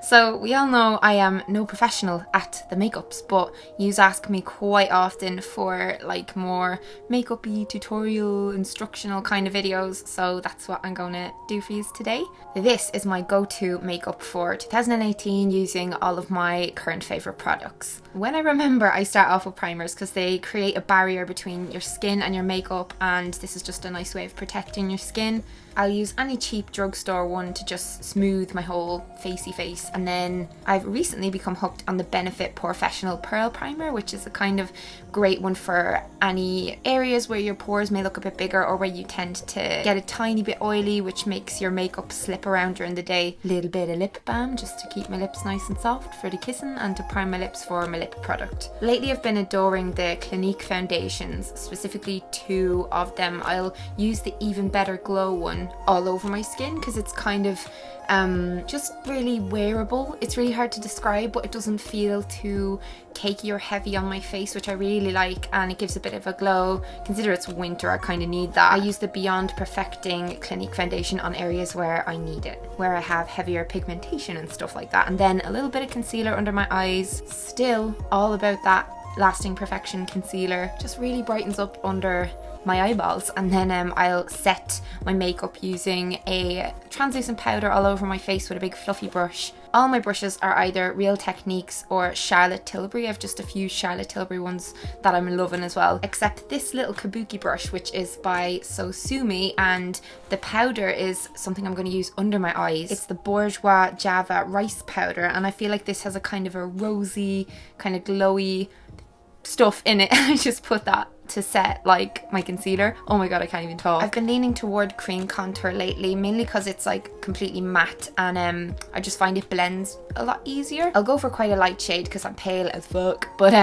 So we all know I am no professional at the makeups, but yous ask me quite often for like more makeup-y tutorial instructional kind of videos, so that's what I'm gonna do for you today. This is my go-to makeup for 2018 using all of my current favourite products. When I remember, I start off with primers because they create a barrier between your skin and your makeup, and this is just a nice way of protecting your skin. I'll use any cheap drugstore one to just smooth my whole facey face, and then I've recently become hooked on the Benefit Porefessional Pearl Primer, which is a kind of great one for any areas where your pores may look a bit bigger or where you tend to get a tiny bit oily, which makes your makeup slip around during the day. Little bit of lip balm just to keep my lips nice and soft for the kissing and to prime my lips for my lip product. Lately I've been adoring the Clinique Foundations, specifically 2 of them. I'll use the Even Better Glow one all over my skin because it's kind of just really wearable. It's really hard to describe, but it doesn't feel too cakey or heavy on my face, which I really like, and it gives a bit of a glow. Consider it's winter, I kind of need that. I use the Beyond Perfecting Clinique Foundation on areas where I need it, where I have heavier pigmentation and stuff like that, and then a little bit of concealer under my eyes. Still all about that Lasting Perfection concealer, just really brightens up under my eyeballs. And then I'll set my makeup using a translucent powder all over my face with a big fluffy brush. All my brushes are either Real Techniques or Charlotte Tilbury. I have just a few Charlotte Tilbury ones that I'm loving as well, except this little kabuki brush, which is by SoSu, and the powder is something I'm going to use under my eyes. It's the Bourjois Java Rice powder, and I feel like this has a kind of a rosy, kind of glowy stuff in it. I just put that to set like my concealer. Oh my god, I can't even talk. I've been leaning toward cream contour lately, mainly because it's like completely matte, and I just find it blends a lot easier. I'll go for quite a light shade because I'm pale as fuck, but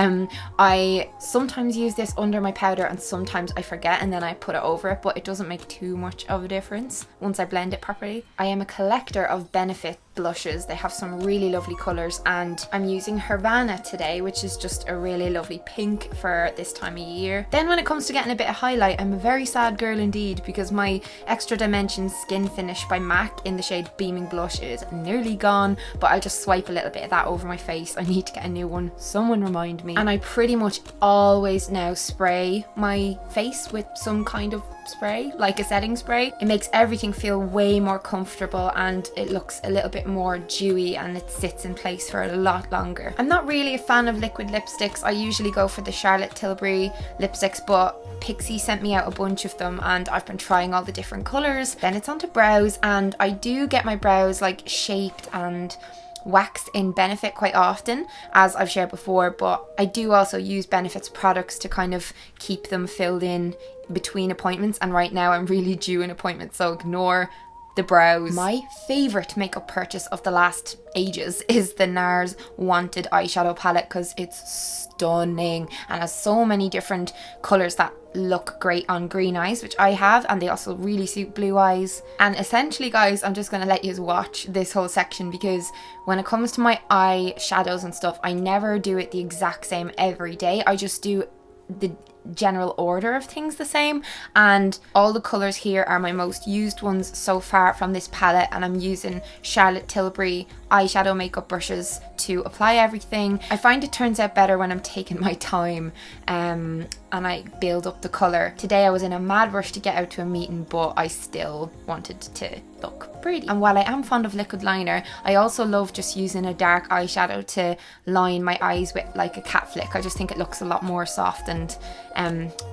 I sometimes use this under my powder and sometimes I forget and then I put it over it, but it doesn't make too much of a difference once I blend it properly. I am a collector of Benefit blushes. They have some really lovely colours, and I'm using Hervana today, which is just a really lovely pink for this time of year. Then when it comes to getting a bit of highlight, I'm a very sad girl indeed, because my Extra Dimensions Skin Finish by MAC in the shade Beaming Blush is nearly gone, but I'll just swipe a little bit of that over my face. I need to get a new one, someone remind me. And I pretty much always now spray my face with some kind of spray, like a setting spray. It makes everything feel way more comfortable and it looks a little bit more dewy and it sits in place for a lot longer. I'm not really a fan of liquid lipsticks. I usually go for the Charlotte Tilbury lipsticks, but Pixi sent me out a bunch of them and I've been trying all the different colours. Then it's onto brows, and I do get my brows like shaped and waxed in Benefit quite often, as I've shared before, but I do also use Benefit's products to kind of keep them filled in between appointments, and right now I'm really due an appointment, so ignore the brows. My favourite makeup purchase of the last ages is the Nars Wanted eyeshadow palette, because it's stunning and has so many different colours that look great on green eyes, which I have, and they also really suit blue eyes. And essentially guys, I'm just going to let you watch this whole section, because when it comes to my eye shadows and stuff, I never do it the exact same every day. I just do the general order of things the same, and all the colours here are my most used ones so far from this palette, and I'm using Charlotte Tilbury eyeshadow makeup brushes to apply everything. I find it turns out better when I'm taking my time and I build up the colour. Today I was in a mad rush to get out to a meeting, but I still wanted to look pretty. And while I am fond of liquid liner, I also love just using a dark eyeshadow to line my eyes with, like a cat flick. I just think it looks a lot more soft and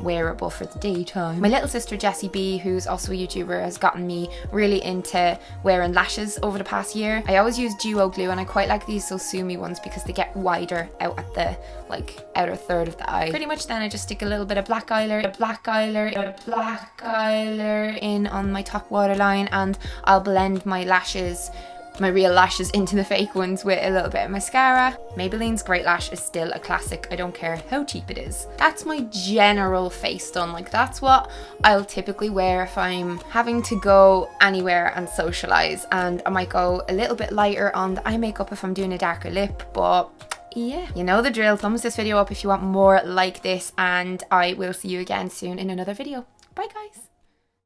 wearable for the daytime. My little sister Jessie B, who's also a YouTuber, has gotten me really into wearing lashes over the past year. I always use duo glue, and I quite like these SoSu ones because they get wider out at the like outer third of the eye. Pretty much then I just stick a little bit of black eyeliner in on my top waterline, and I'll blend my lashes, my real lashes, into the fake ones with a little bit of mascara. Maybelline's Great Lash is still a classic. I don't care how cheap it is. That's my general face done. Like, that's what I'll typically wear if I'm having to go anywhere and socialize, and I might go a little bit lighter on the eye makeup if I'm doing a darker lip, but yeah, you know the drill. Thumbs this video up if you want more like this, and I will see you again soon in another video. Bye guys.